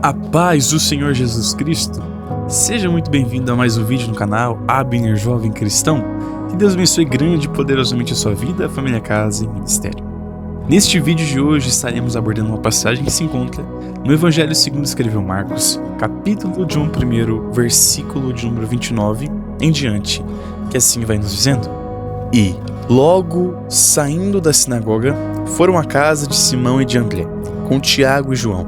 A paz do Senhor Jesus Cristo. Seja muito bem-vindo a mais um vídeo no canal Abner Jovem Cristão. Que Deus abençoe grande e poderosamente a sua vida, família, casa e ministério. Neste vídeo de hoje estaremos abordando uma passagem que se encontra no Evangelho segundo escreveu Marcos, capítulo de 1, versículo de número 29 em diante, que assim vai nos dizendo: E, logo saindo da sinagoga, foram à casa de Simão e de André, com Tiago e João.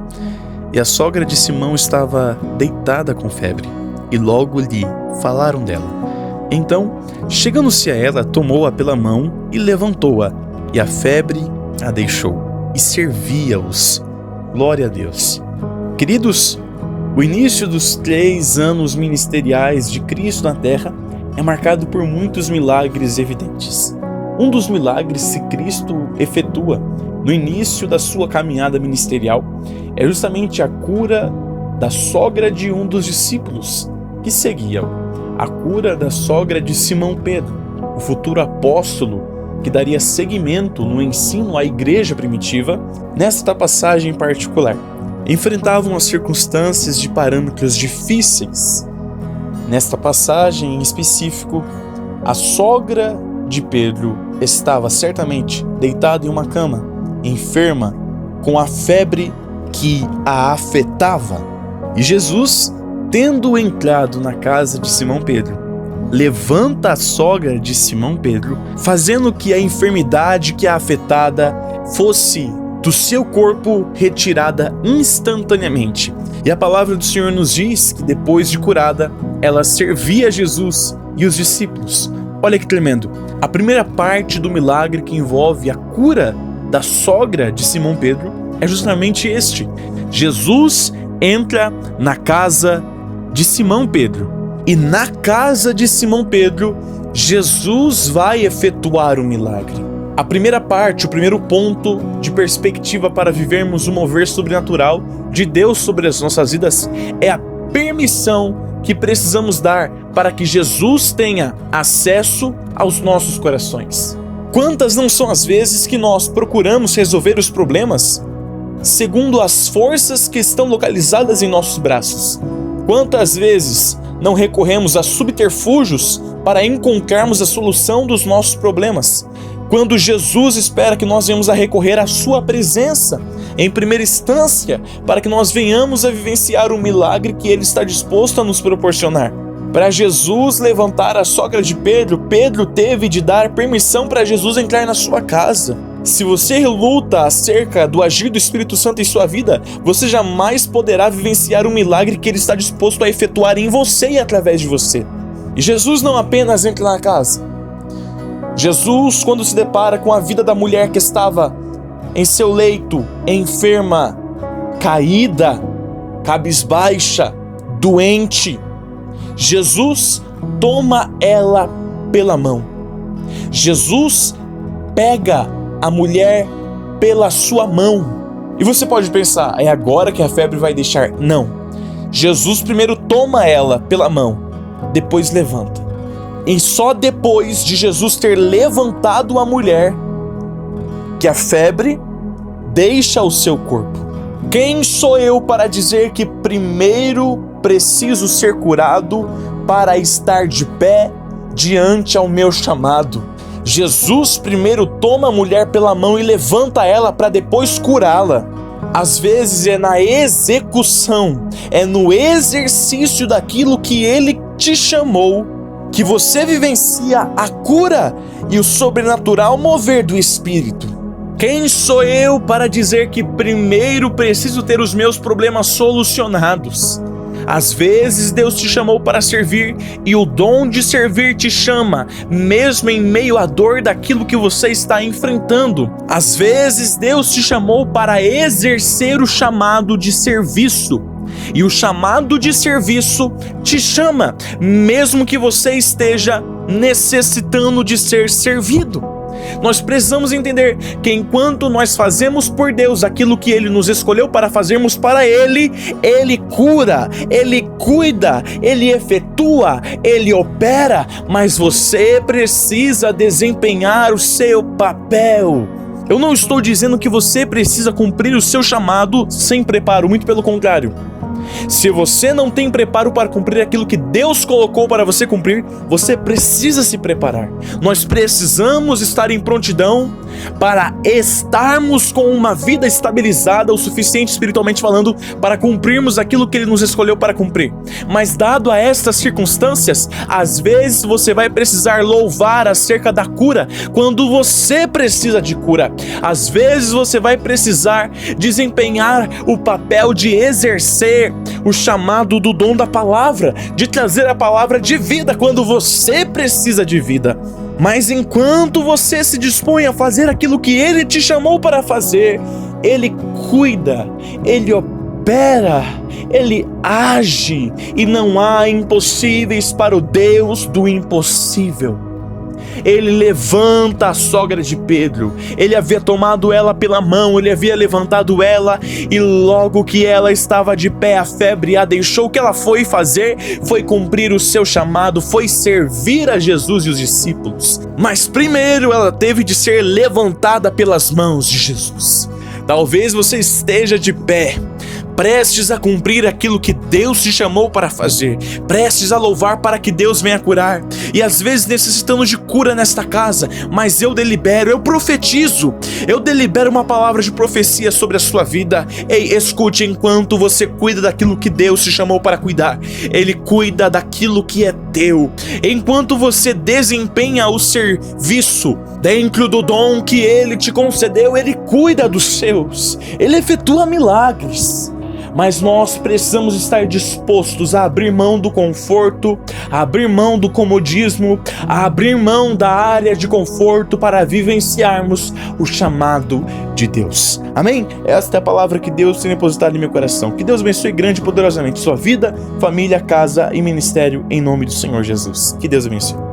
E a sogra de Simão estava deitada com febre, e logo lhe falaram dela. Então, chegando-se a ela, tomou-a pela mão e levantou-a, e a febre a deixou, e servia-os. Glória a Deus. Queridos, o início dos 3 anos ministeriais de Cristo na Terra é marcado por muitos milagres evidentes. Um dos milagres que Cristo efetua no início da sua caminhada ministerial é justamente a cura da sogra de um dos discípulos que seguiam, a cura da sogra de Simão Pedro, o futuro apóstolo que daria seguimento no ensino à igreja primitiva. Nesta passagem em particular, enfrentavam as circunstâncias de parâmetros difíceis. Nesta passagem em específico, a sogra de Pedro estava certamente deitada em uma cama, enferma, com a febre que a afetava. E Jesus, tendo entrado na casa de Simão Pedro, levanta a sogra de Simão Pedro, fazendo que a enfermidade que a afetada fosse do seu corpo retirada instantaneamente. E a palavra do Senhor nos diz que depois de curada, ela servia Jesus e os discípulos. Olha que tremendo. A primeira parte do milagre que envolve a cura da sogra de Simão Pedro é justamente este. Jesus entra na casa de Simão Pedro. E na casa de Simão Pedro, Jesus vai efetuar o milagre. A primeira parte, o primeiro ponto de perspectiva para vivermos o mover sobrenatural de Deus sobre as nossas vidas é a permissão que precisamos dar para que Jesus tenha acesso aos nossos corações. Quantas não são as vezes que nós procuramos resolver os problemas segundo as forças que estão localizadas em nossos braços? Quantas vezes não recorremos a subterfúgios para encontrarmos a solução dos nossos problemas, quando Jesus espera que nós venhamos a recorrer à sua presença em primeira instância, para que nós venhamos a vivenciar o milagre que Ele está disposto a nos proporcionar? Para Jesus levantar a sogra de Pedro, Pedro teve de dar permissão para Jesus entrar na sua casa. Se você reluta acerca do agir do Espírito Santo em sua vida, você jamais poderá vivenciar o milagre que Ele está disposto a efetuar em você e através de você. E Jesus não apenas entra na casa. Jesus, quando se depara com a vida da mulher que estava em seu leito, enferma, caída, cabisbaixa, doente, Jesus toma ela pela mão. Jesus pega a mulher pela sua mão. E você pode pensar, é agora que a febre vai deixar? Não. Jesus primeiro toma ela pela mão, depois levanta. E só depois de Jesus ter levantado a mulher que a febre deixa o seu corpo. Quem sou eu para dizer que primeiro preciso ser curado para estar de pé diante ao meu chamado? Jesus primeiro toma a mulher pela mão e levanta ela para depois curá-la. Às vezes é na execução, é no exercício daquilo que Ele te chamou, que você vivencia a cura e o sobrenatural mover do Espírito. Quem sou eu para dizer que primeiro preciso ter os meus problemas solucionados? Às vezes Deus te chamou para servir e o dom de servir te chama, mesmo em meio à dor daquilo que você está enfrentando. Às vezes Deus te chamou para exercer o chamado de serviço. E o chamado de serviço te chama, mesmo que você esteja necessitando de ser servido. Nós precisamos entender que enquanto nós fazemos por Deus aquilo que Ele nos escolheu para fazermos para Ele, Ele cura, Ele cuida, Ele efetua, Ele opera, mas você precisa desempenhar o seu papel. Eu não estou dizendo que você precisa cumprir o seu chamado sem preparo, muito pelo contrário. Se você não tem preparo para cumprir aquilo que Deus colocou para você cumprir, você precisa se preparar. Nós precisamos estar em prontidão para estarmos com uma vida estabilizada o suficiente espiritualmente falando para cumprirmos aquilo que Ele nos escolheu para cumprir. Mas dado a estas circunstâncias, às vezes você vai precisar louvar acerca da cura quando você precisa de cura. Às vezes você vai precisar desempenhar o papel de exercer o chamado do dom da palavra, de trazer a palavra de vida quando você precisa de vida. Mas enquanto você se dispõe a fazer aquilo que Ele te chamou para fazer, Ele cuida, Ele opera, Ele age, e não há impossíveis para o Deus do impossível. Ele levanta a sogra de Pedro. Ele havia tomado ela pela mão, ele havia levantado ela, e logo que ela estava de pé, a febre a deixou. O que ela foi fazer foi cumprir o seu chamado, foi servir a Jesus e os discípulos. Mas primeiro ela teve de ser levantada pelas mãos de Jesus. Talvez você esteja de pé, prestes a cumprir aquilo que Deus te chamou para fazer, prestes a louvar para que Deus venha curar, e às vezes necessitamos de cura nesta casa, mas eu delibero, eu profetizo, eu delibero uma palavra de profecia sobre a sua vida. Ei, escute, enquanto você cuida daquilo que Deus te chamou para cuidar, Ele cuida daquilo que é teu. Enquanto você desempenha o serviço dentro do dom que Ele te concedeu, Ele cuida dos seus, Ele efetua milagres. Mas nós precisamos estar dispostos a abrir mão do conforto, a abrir mão do comodismo, a abrir mão da área de conforto para vivenciarmos o chamado de Deus. Amém? Esta é a palavra que Deus tem depositado em meu coração. Que Deus abençoe grande e poderosamente sua vida, família, casa e ministério, em nome do Senhor Jesus. Que Deus abençoe.